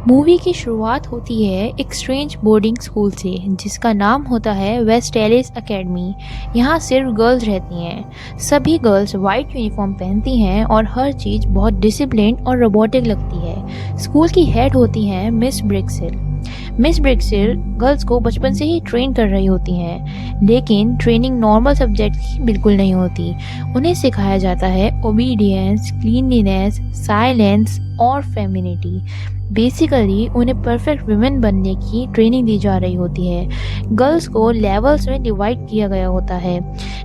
Movie की शुरुआत होती है एक स्ट्रेंज बोर्डिंग स्कूल से जिसका नाम होता है वेस्ट एलिस एकेडमी। यहाँ सिर्फ गर्ल्स रहती हैं। सभी गर्ल्स वाइट यूनिफॉर्म पहनती हैं और हर चीज़ बहुत डिसिप्लिन और रोबोटिक लगती है। स्कूल की हेड होती हैं मिस ब्रिक्सिल। मिस ब्रिक्सिल गर्ल्स को बचपन से ही ट्रेन कर रही होती हैं, लेकिन ट्रेनिंग नॉर्मल सब्जेक्ट की बिल्कुल नहीं होती। उन्हें सिखाया जाता है ओबीडियंस, क्लीनलीनेस, साइलेंस और फेमिनिटी। बेसिकली उन्हें परफेक्ट वुमेन बनने की ट्रेनिंग दी जा रही होती है। गर्ल्स को लेवल्स में डिवाइड किया गया होता है,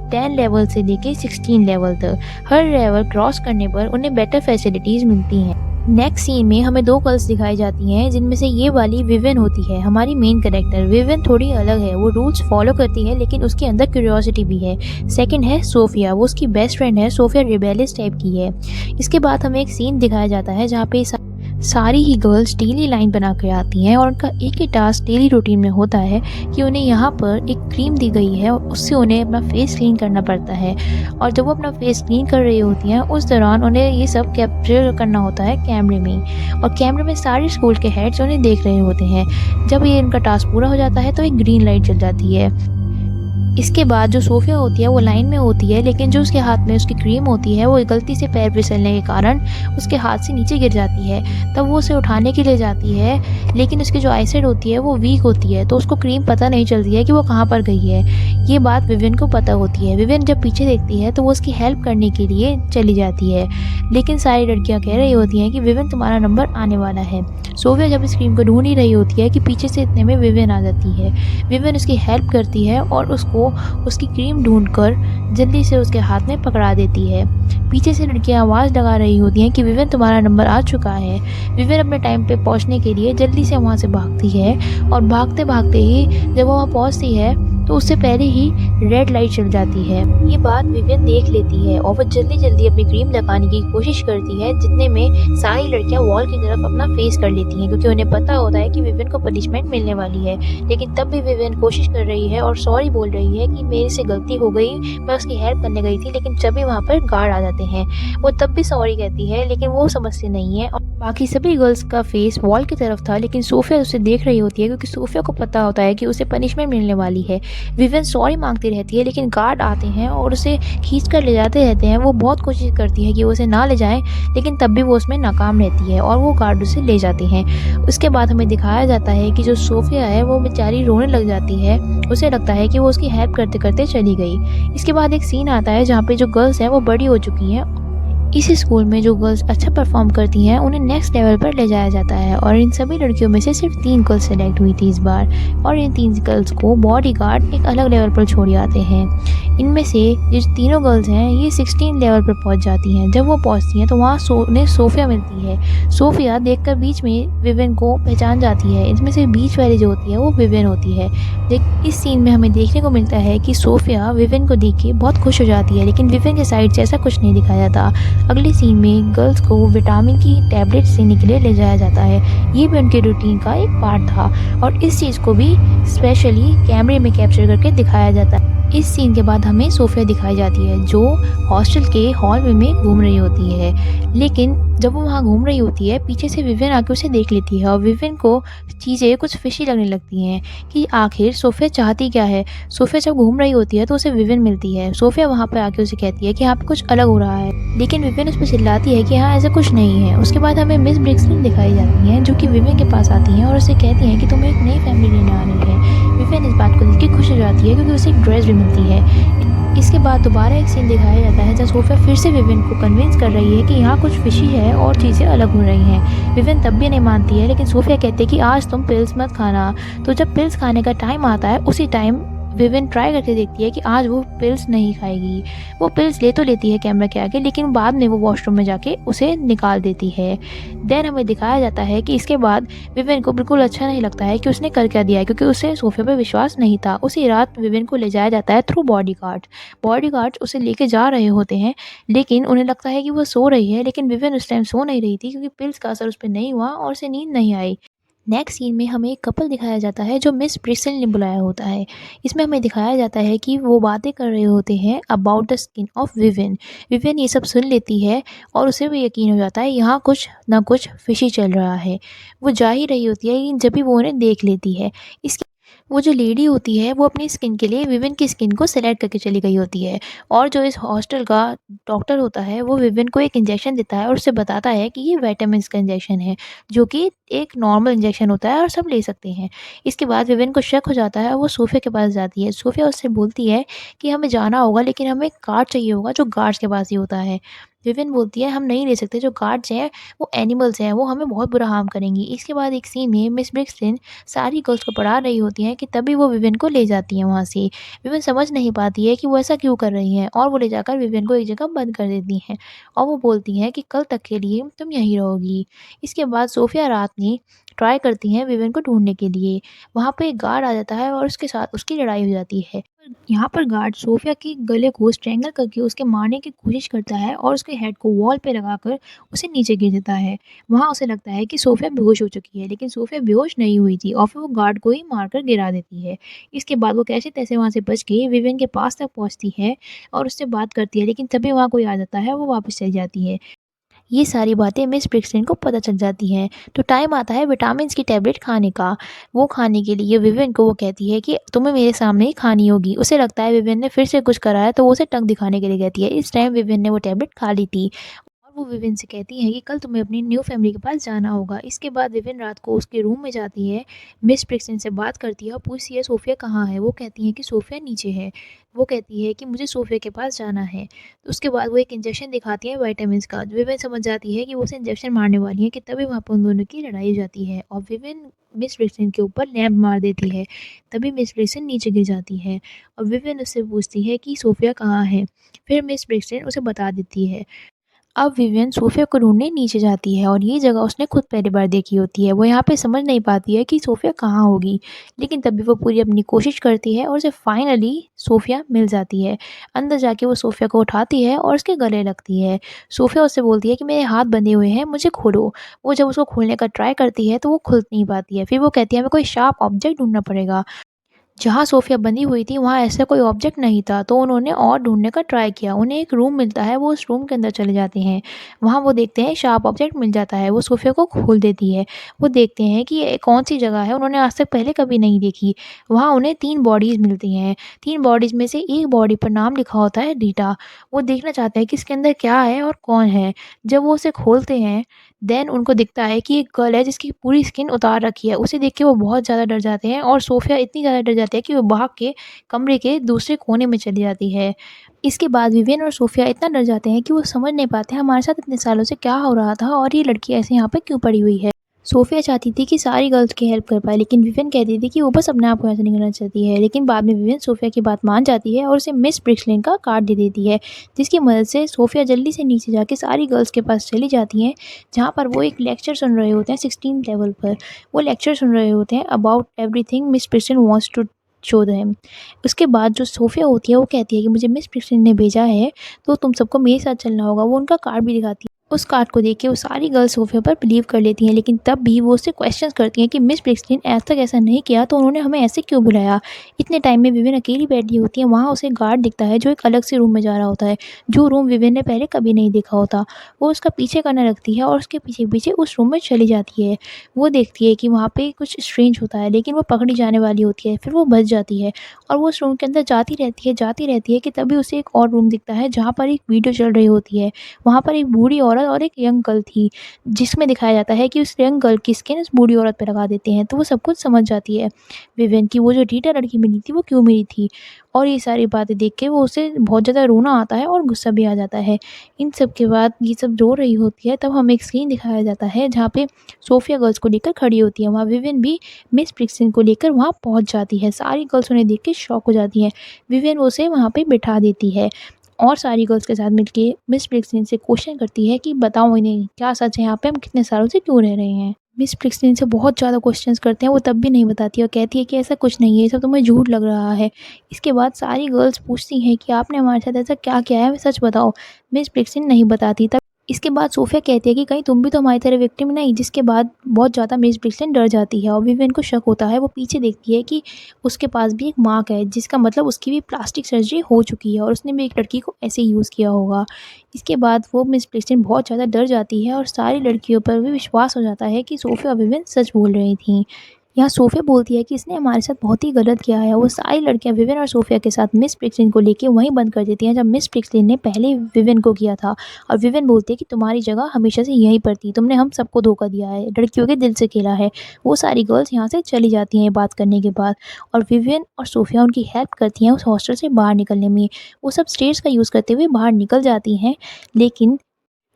10 लेवल से लेके 16 लेवल तक। हर लेवल क्रॉस करने पर उन्हें बेटर फैसिलिटीज़ मिलती हैं। नेक्स्ट सीन में हमें दो गर्ल्स दिखाई जाती हैं, जिनमें से ये वाली विविन होती है, हमारी मेन कैरेक्टर। विविन थोड़ी अलग है, वो रूल्स फॉलो करती है लेकिन उसके अंदर क्यूरियोसिटी भी है। सेकंड है सोफिया, वो उसकी बेस्ट फ्रेंड है। सोफिया रिबेलियस टाइप की है। इसके बाद हमें एक सीन दिखाया जाता है जहाँ पे सारी ही गर्ल्स डेली लाइन बना कर आती हैं और उनका एक ही टास्क डेली रूटीन में होता है कि उन्हें यहाँ पर एक क्रीम दी गई है और उससे उन्हें अपना फेस क्लीन करना पड़ता है। और जब वो अपना फेस क्लीन कर रही होती हैं उस दौरान उन्हें ये सब कैप्चर करना होता है कैमरे में, और कैमरे में सारे स्कूल के हेड्स उन्हें देख रहे होते हैं। जब ये इनका टास्क पूरा हो जाता है तो एक ग्रीन लाइट जल जाती है। इसके बाद जो सोफिया होती है वो लाइन में होती है, लेकिन जो उसके हाथ में उसकी क्रीम होती है वो गलती से पैर फिसलने के कारण उसके हाथ से नीचे गिर जाती है। तब वो उसे उठाने के लिए जाती है, लेकिन उसकी जो आईसाइट होती है वो वीक होती है, तो उसको क्रीम पता नहीं चलती है कि वो कहाँ पर गई है। ये बात विविन को पता होती है। विविन जब पीछे देखती है तो वो उसकी हेल्प करने के लिए चली जाती है, लेकिन सारी लड़कियाँ कह रही होती हैं कि विविन तुम्हारा नंबर आने वाला है। सोफिया जब इस क्रीम को ढूंढ ही रही होती है कि पीछे से इतने में विविन आ जाती है। विविन उसकी हेल्प करती है और उसको उसकी क्रीम ढूंढकर जल्दी से उसके हाथ में पकड़ा देती है। पीछे से लड़कियां आवाज़ लगा रही होती हैं कि विविन तुम्हारा नंबर आ चुका है। विविन अपने टाइम पे पहुंचने के लिए जल्दी से वहां से भागती है, और भागते भागते ही जब वो वहाँ पहुंचती है तो उससे पहले ही रेड लाइट चल जाती है। ये बात विविन देख लेती है और वो जल्दी जल्दी अपनी क्रीम लगाने की कोशिश करती है, जितने में सारी लड़कियां वॉल की तरफ अपना फेस कर लेती हैं, क्योंकि उन्हें पता होता है कि विविन को पनिशमेंट मिलने वाली है। लेकिन तब भी विविन कोशिश कर रही है और सॉरी बोल रही है कि मेरे से गलती हो गई, मैं उसकी हेल्प करने गई थी। लेकिन जब भी वहाँ पर गार्ड आ जाते हैं वो तब भी सॉरी कहती है, लेकिन वो समझती नहीं है। और बाकी सभी गर्ल्स का फेस वॉल की तरफ था, लेकिन सोफिया उसे देख रही होती है, क्योंकि सोफिया को पता होता है कि उसे पनिशमेंट मिलने वाली है। विविन सॉरी मांगती रहती है, लेकिन गार्ड आते हैं और उसे खींच कर ले जाते रहते हैं। वो बहुत कोशिश करती है कि वो उसे ना ले जाएं, लेकिन तब भी वो उसमें नाकाम रहती है और वो गार्ड उसे ले जाते हैं। उसके बाद हमें दिखाया जाता है कि जो सोफिया है वो बेचारी रोने लग जाती है। उसे लगता है कि वो उसकी हेल्प करते करते चली गई। इसके बाद एक सीन आता है जहाँ पे जो गर्ल्स हैं वो बड़ी हो चुकी हैं। इस स्कूल में जो गर्ल्स अच्छा परफॉर्म करती हैं उन्हें नेक्स्ट लेवल पर ले जाया जाता है, और इन सभी लड़कियों में से सिर्फ 3 गर्ल्स सेलेक्ट हुई थी इस बार, और इन 3 गर्ल्स को बॉडीगार्ड एक अलग लेवल पर छोड़ आते हैं। इनमें से ये जो तीनों गर्ल्स हैं ये 16 लेवल पर पहुंच जाती हैं। जब वो पहुंचती हैं तो वहाँ उन्हें सोफिया मिलती है। सोफिया देखकर बीच में विविन को पहचान जाती है। इसमें से बीच वाली जो होती है वो विविन होती है। इस सीन में हमें देखने को मिलता है कि सोफिया विविन को देख के बहुत खुश हो जाती है, लेकिन विविन के साइड से ऐसा कुछ नहीं दिखाया था। अगले सीन में गर्ल्स को विटामिन की टैबलेट्स देने के लिए ले जाया जाता है। ये भी उनके रूटीन का एक पार्ट था, और इस चीज़ को भी स्पेशली कैमरे में कैप्चर करके दिखाया जाता है। इस सीन के बाद हमें सोफिया दिखाई जाती है जो हॉस्टल के हॉल में घूम रही होती है, लेकिन जब वो वहाँ घूम रही होती है पीछे से विविन आके उसे देख लेती है, और विविन को चीज़ें कुछ फिशी लगने लगती हैं कि आखिर सोफिया चाहती क्या है। सोफिया जब घूम रही होती है तो उसे विविन मिलती है। सोफिया वहाँ पर आके उसे कहती है कि यहाँ पे कुछ अलग हो रहा है, लेकिन विविन उस पर चिल्लाती है कि हाँ ऐसा कुछ नहीं है। उसके बाद हमें मिस ब्रिक्सलिन दिखाई जाती हैं जो कि विविन के पास आती हैं और उसे कहती हैं कि तुम्हें एक नई फैमिली लेने आनी है। विविन इस बात को देख के खुश हो जाती है क्योंकि उसे एक ड्रेस भी मिलती है। इसके बाद दोबारा एक सीन दिखाया जाता है जहाँ सोफिया फिर से विविन को कन्विंस कर रही है कि यहाँ कुछ फिशी है और चीज़ें अलग हो रही हैं। विविन तब भी नहीं मानती है, लेकिन सोफिया कहती है कि आज तुम पिल्स मत खाना। तो जब पिल्स खाने का टाइम आता है उसी टाइम विविन ट्राई करके देखती है कि आज वो पिल्स नहीं खाएगी। वो पिल्स ले तो लेती है कैमरा के आगे, लेकिन बाद में वो वॉशरूम में जाके उसे निकाल देती है। देन हमें दिखाया जाता है कि इसके बाद विविन को बिल्कुल अच्छा नहीं लगता है कि उसने कर क्या दिया है, क्योंकि उसे सोफिया पर विश्वास नहीं था। उसी रात विविन को ले जाया जाता है थ्रू बॉडीगार्ड उसे लेके जा रहे होते हैं, लेकिन उन्हें लगता है कि वो सो रही है, लेकिन विविन उस टाइम सो नहीं रही थी क्योंकि पिल्स का असर उस पर नहीं हुआ और उसे नींद नहीं आई। नेक्स्ट सीन में हमें एक कपल दिखाया जाता है जो मिस प्रिसल ने बुलाया होता है। इसमें हमें दिखाया जाता है कि वो बातें कर रहे होते हैं about the skin of woven. Woven ये सब सुन लेती है और उसे भी यकीन हो जाता है यहाँ कुछ ना कुछ फिशी चल रहा है। वो जा ही रही होती है लेकिन जब भी वो उन्हें देख लेती है, इसके वो जो लेडी होती है वो अपनी स्किन के लिए विविन की स्किन को सेलेक्ट करके चली गई होती है। और जो इस हॉस्टल का डॉक्टर होता है वो विविन को एक इंजेक्शन देता है और उसे बताता है कि ये विटामिन का इंजेक्शन है, जो कि एक नॉर्मल इंजेक्शन होता है और सब ले सकते हैं। इसके बाद विविन को शक हो जाता है और वो सोफिया के पास जाती है। सोफिया उससे बोलती है कि हमें जाना होगा लेकिन हमें कार्ड चाहिए होगा जो गार्ड्स के पास ही होता है। विविन बोलती है हम नहीं ले सकते, जो गार्ड्स हैं वो एनिमल्स हैं, वो हमें बहुत बुरा हार्म करेंगी। इसके बाद एक सीन में मिस ब्रिक्सलिन सारी गर्ल्स को पढ़ा रही होती हैं कि तभी वो विविन को ले जाती हैं वहाँ से। विविन समझ नहीं पाती है कि वो ऐसा क्यों कर रही हैं और वो ले जाकर विविन को एक जगह बंद कर देती हैं और वो बोलती हैं कि कल तक के लिए तुम यहीं रहोगी। इसके बाद सोफिया रात में ट्राई करती हैं विविन को ढूँढने के लिए। वहाँ पे एक गार्ड आ जाता है और उसके साथ उसकी लड़ाई हो जाती है। यहाँ पर गार्ड सोफिया के गले को स्ट्रैंगल करके उसके मारने की कोशिश करता है और उसके हेड को वॉल पे लगाकर उसे नीचे गिर देता है। वहाँ उसे लगता है कि सोफिया बेहोश हो चुकी है, लेकिन सोफिया बेहोश नहीं हुई थी और फिर वो गार्ड को ही मारकर गिरा देती है। इसके बाद वो कैसे-तैसे वहाँ से बच के विविन के पास तक पहुँचती है और उससे बात करती है, लेकिन तभी वहाँ कोई आ जाता है, वो वापस चली जाती है। ये सारी बातें मिस ब्रिक्सलिन को पता चल जाती हैं। तो टाइम आता है विटामिन्स की टैबलेट खाने का। वो खाने के लिए विविन को वो कहती है कि तुम्हें मेरे सामने ही खानी होगी। उसे लगता है विविन ने फिर से कुछ करा है तो वो उसे टंग दिखाने के लिए कहती है। इस टाइम विविन ने वो टैबलेट खा ली थी और वो विविन से कहती है कि कल तुम्हें अपनी न्यू फैमिली के पास जाना होगा। इसके बाद विविन रात को उसके रूम में जाती है, मिस ब्रिक्सलिन से बात करती है और पूछती है सोफिया कहाँ है? वो कहती है कि सोफिया नीचे है। वो कहती है कि मुझे सोफिया के पास जाना है। तो उसके बाद वो एक इंजेक्शन दिखाती है विटामिन्स का। विविन समझ जाती है कि वो उसे इंजेक्शन मारने वाली है कि तभी वहाँ पर उन दोनों की लड़ाई हो जाती है और विविन मिस ब्रिक्सलिन के ऊपर लैंप मार देती है। तभी मिस ब्रिक्सलिन नीचे गिर जाती है और विविन उससे पूछती है कि सोफिया कहाँ है? फिर मिस ब्रिक्सलिन उसे बता देती है। अब विवियन सोफिया को ढूँढने नीचे जाती है और ये जगह उसने खुद पहली बार देखी होती है। वो यहाँ पे समझ नहीं पाती है कि सोफिया कहाँ होगी, लेकिन तब भी वो पूरी अपनी कोशिश करती है और उसे फाइनली सोफिया मिल जाती है। अंदर जाके वो सोफिया को उठाती है और उसके गले लगती है। सोफिया उससे बोलती है कि मेरे हाथ बंधे हुए हैं, मुझे खोलो। वो जब उसको खोलने का ट्राई करती है तो वो खुल नहीं पाती है। फिर वो कहती है हमें कोई शार्प ऑब्जेक्ट ढूँढना पड़ेगा। जहाँ सोफिया बंधी हुई थी वहाँ ऐसा कोई ऑब्जेक्ट नहीं था, तो उन्होंने और ढूँढने का ट्राई किया। उन्हें एक रूम मिलता है, वो उस रूम के अंदर चले जाते हैं। वहाँ वो देखते हैं शार्प ऑब्जेक्ट मिल जाता है, वो सोफिया को खोल देती है। वो देखते हैं कि ये कौन-सी जगह है, उन्होंने आज तक पहले कभी नहीं देखी। वहाँ उन्हें 3 बॉडीज़ मिलती हैं। 3 बॉडीज़ में से एक बॉडी पर नाम लिखा होता है रीटा। वो देखना चाहते हैं कि इसके अंदर क्या है और कौन है। जब वो उसे खोलते हैं, देन उनको दिखता है कि एक गर्ल है जिसकी पूरी स्किन उतार रखी है। उसे देख के वो बहुत ज़्यादा डर जाते हैं और सोफिया इतनी ज़्यादा डर जाती है कि वो भाग के कमरे के दूसरे कोने में चली जाती है। इसके बाद विवियन और सोफिया इतना डर जाते हैं कि वो समझ नहीं पाते हमारे साथ इतने सालों से क्या हो रहा था और ये लड़की ऐसे यहाँ पे क्यों पड़ी हुई है। सोफिया चाहती थी कि सारी गर्ल्स की हेल्प कर पाए, लेकिन विवियन कहती थी कि वो बस अपने आप को ऐसे निकलना चाहती है। लेकिन बाद में विवियन सोफिया की बात मान जाती है और उसे मिस ब्रिक्सलिन का कार्ड दे देती है, जिसकी मदद से सोफिया जल्दी से नीचे जाके सारी गर्ल्स के पास चली जाती हैं, जहाँ पर वो एक लेक्चर सुन रहे होते हैं 16th लेवल पर। वो लेक्चर सुन रहे होते हैं अबाउट एवरीथिंग मिस ब्रिक्सलिन वांट्स टू शो देम। उसके बाद जो सोफिया होती है वो कहती है कि मुझे मिस ब्रिक्सलिन ने भेजा है, तो तुम सबको मेरे साथ चलना होगा। वो उनका कार्ड भी दिखाती है। उस कार्ड को देख के वो सारी गर्ल्स सोफिया पर बिलीव कर लेती हैं, लेकिन तब भी वो उससे क्वेश्चंस करती हैं कि मिस ब्रिक्सलिन आज तक ऐसा नहीं किया तो उन्होंने हमें ऐसे क्यों बुलाया। इतने टाइम में विविन अकेली बैठी होती है। वहाँ उसे गार्ड दिखता है जो एक अलग से रूम में जा रहा होता है, जो रूम विविन ने पहले कभी नहीं देखा होता। वो उसका पीछे करने लगती है और उसके पीछे पीछे उस रूम में चली जाती है। वो देखती है कि वहाँ पे कुछ स्ट्रेंज होता है, लेकिन वो पकड़ी जाने वाली होती है। फिर वो बच जाती है और वो उस रूम के अंदर जाती रहती है कि तभी उसे एक और रूम दिखता है जहाँ पर एक वीडियो चल रही होती है। वहाँ पर एक बूढ़ी औरत और एक यंग गर्ल थी, जिसमें दिखाया जाता है कि उस यंग गर्ल की स्किन उस बूढ़ी औरत पे लगा देते हैं, तो वो सब कुछ समझ जाती है विवियन की वो जो रीटा लड़की मिली थी वो क्यों मिली थी। और ये सारी बातें देख के वो उसे बहुत ज़्यादा रोना आता है और गुस्सा भी आ जाता है। इन सब के बाद ये सब रो रही होती है, तब हमें एक सीन दिखाया जाता है जहाँ पे सोफिया गर्ल्स को लेकर खड़ी होती है। वहाँ विवियन भी मिस ब्रिक्सलिन को लेकर वहाँ पहुँच जाती है। सारी गर्ल्स उन्हें देख के शॉक हो जाती हैं। विवियन उसे वहाँ पे बिठा देती है और सारी गर्ल्स के साथ मिलके मिस ब्रिक्सलिन से क्वेश्चन करती है कि बताओ इन्हें क्या सच है, यहाँ पे हम कितने सालों से क्यों रह रहे हैं। मिस ब्रिक्सलिन से बहुत ज़्यादा क्वेश्चंस करते हैं, वो तब भी नहीं बताती और कहती है कि ऐसा कुछ नहीं है, ये सब तुम्हें झूठ लग रहा है। इसके बाद सारी गर्ल्स पूछती हैं कि आपने हमारे साथ ऐसा क्या किया है, हमें सच बताओ। मिस ब्रिक्सलिन नहीं बताती। तब इसके बाद सोफिया कहती है कि कहीं तुम भी तो हमारी तरह विक्टिम नहीं, जिसके बाद बहुत ज़्यादा मिस ब्रिस्लिन डर जाती है और विवियन को शक होता है। वो पीछे देखती है कि उसके पास भी एक मार्क है, जिसका मतलब उसकी भी प्लास्टिक सर्जरी हो चुकी है और उसने भी एक लड़की को ऐसे ही यूज़ किया होगा। इसके बाद वो मिस ब्रिस्लिन बहुत ज़्यादा डर जाती है और सारी लड़कियों पर भी विश्वास हो जाता है कि सोफिया और विवियन सच बोल रही थी। यहाँ सोफिया बोलती है कि इसने हमारे साथ बहुत ही गलत किया है। वो सारी लड़कियां विवियन और सोफिया के साथ मिस ब्रिस्लिन को लेके वहीं बंद कर देती हैं जब मिस ब्रिस्लिन ने पहले विवियन को किया था। और विवियन बोलती है कि तुम्हारी जगह हमेशा से यहीं पर थी, तुमने हम सबको धोखा दिया है, लड़कियों के दिल से खेला है। वो सारी गर्ल्स यहाँ से चली जाती हैं बात करने के बाद और विवियन और सोफिया उनकी हेल्प करती हैं उस हॉस्टल से बाहर निकलने में। वो सब स्टेयर्स का यूज़ करते हुए बाहर निकल जाती हैं, लेकिन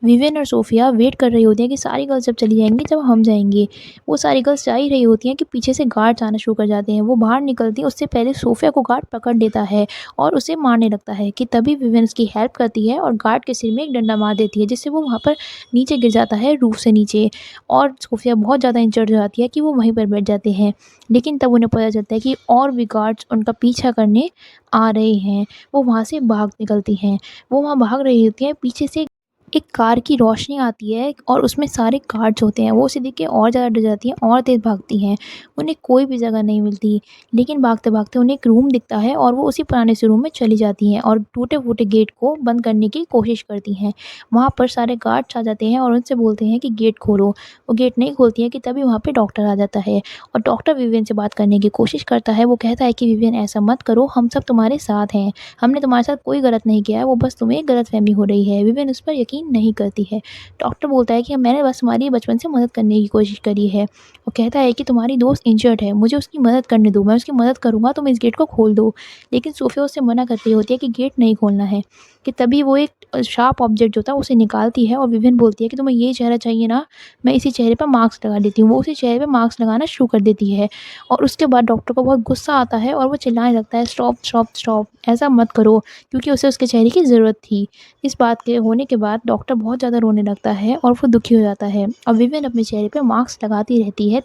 विवियन और सोफिया वेट कर रही होती हैं कि सारी गर्ल्स जब चली जाएँगी तब हम जाएँगे। वो सारी गर्ल्स जा ही रही होती हैं कि पीछे से गार्ड्स आना शुरू कर जाते हैं। वो बाहर निकलती हैं उससे पहले सोफिया को गार्ड पकड़ लेता है और उसे मारने लगता है कि तभी विवियन उसकी हेल्प करती है और गार्ड के सिर में एक डंडा मार देती है, जिससे वो वहाँ पर नीचे गिर जाता है रूफ़ से नीचे। और सोफिया बहुत ज़्यादा इंजर्ड हो जाती है कि वो वहीं पर बैठ जाते हैं। लेकिन तब उन्हें पता चलता है कि और भी गार्ड्स उनका पीछा करने आ रहे हैं। वो वहाँ से भाग निकलती हैं। वो वहाँ भाग रही होती हैं, पीछे से एक कार की रोशनी आती है और उसमें सारे गार्ड्स होते हैं। वो उसे देख के और ज़्यादा डर जाती हैं और तेज़ भागती हैं। उन्हें कोई भी जगह नहीं मिलती, लेकिन भागते-भागते उन्हें एक रूम दिखता है और वो उसी पुराने से रूम में चली जाती हैं और टूटे-फूटे गेट को बंद करने की कोशिश करती हैं। वहाँ पर सारे गार्ड्स आ जाते हैं और उनसे बोलते हैं कि गेट खोलो। वो गेट नहीं खोलती हैं कि तभी वहाँ पे डॉक्टर आ जाता है और डॉक्टर विवियन से बात करने की कोशिश करता है। वो कहता है कि विवियन ऐसा मत करो, हम सब तुम्हारे साथ हैं। हमने तुम्हारे साथ कोई गलत नहीं किया है, वो बस तुम्हें गलतफ़हमी हो रही है। विवियन उस पर यकीन नहीं करती है। डॉक्टर बोलता है कि मैंने बस तुम्हारी बचपन से मदद करने की कोशिश करी है। वो कहता है कि तुम्हारी दोस्त इंजर्ड है, मुझे उसकी मदद करने दो, मैं उसकी मदद करूँगा, तुम इस गेट को खोल दो। लेकिन सोफिया उससे मना कर रही होती है कि गेट नहीं खोलना है, कि तभी वो एक शार्प ऑब्जेक्ट जो था उसे निकालती है और विवियन बोलती है कि तुम्हें ये चेहरा चाहिए ना, मैं इसी चेहरे पर मास्क लगा देती हूँ। वो उसी चेहरे पे मास्क लगाना शुरू कर देती है और उसके बाद डॉक्टर को बहुत गुस्सा आता है और वो चिल्लाने लगता है, स्टॉप स्टॉप स्टॉप, ऐसा मत करो, क्योंकि उसे उसके चेहरे की ज़रूरत थी। इस बात के होने के बाद डॉक्टर बहुत ज़्यादा रोने लगता है और वो दुखी हो जाता है और विवियन अपने चेहरे पे मास्क लगाती रहती है।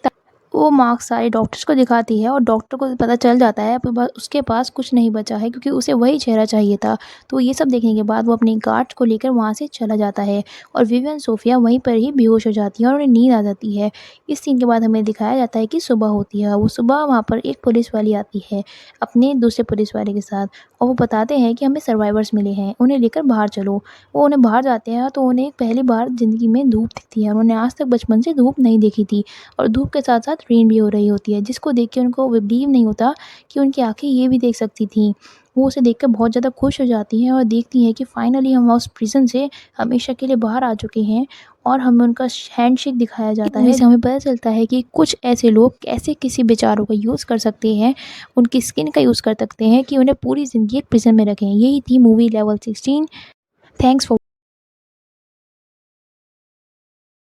वो मार्क्स सारे डॉक्टर्स को दिखाती है और डॉक्टर को पता चल जाता है अब उसके पास कुछ नहीं बचा है, क्योंकि उसे वही चेहरा चाहिए था। तो ये सब देखने के बाद वो अपने गार्ड्स को लेकर वहाँ से चला जाता है और विवियन सोफिया वहीं पर ही बेहोश हो जाती है और उन्हें नींद आ जाती है। इस सीन के बाद हमें दिखाया जाता है कि सुबह होती है। वो सुबह वहाँ पर एक पुलिस वाली आती है अपने दूसरे पुलिस वाले के साथ और वो बताते हैं कि हमें सर्वाइवर्स मिले हैं, उन्हें लेकर बाहर चलो। वो उन्हें बाहर जाते हैं तो उन्हें पहली बार ज़िंदगी में धूप दिखती है। उन्होंने आज तक बचपन से धूप नहीं देखी थी और धूप के साथ-साथ रेन भी हो रही होती है, जिसको देख के उनको बिलीव नहीं होता कि उनकी आँखें ये भी देख सकती थीं। वो उसे देखकर बहुत ज़्यादा खुश हो जाती हैं और देखती हैं कि फाइनली हम उस प्रिज़न से हमेशा के लिए बाहर आ चुके हैं और हमें उनका हैंडशेक दिखाया जाता है। इससे हमें पता चलता है कि कुछ ऐसे लोग कैसे किसी बेचारों का यूज़ कर सकते हैं, उनकी स्किन का यूज़ कर सकते हैं कि उन्हें पूरी ज़िंदगी एक प्रिज़न में रखें। यही थी मूवी लेवल 16। Thanks for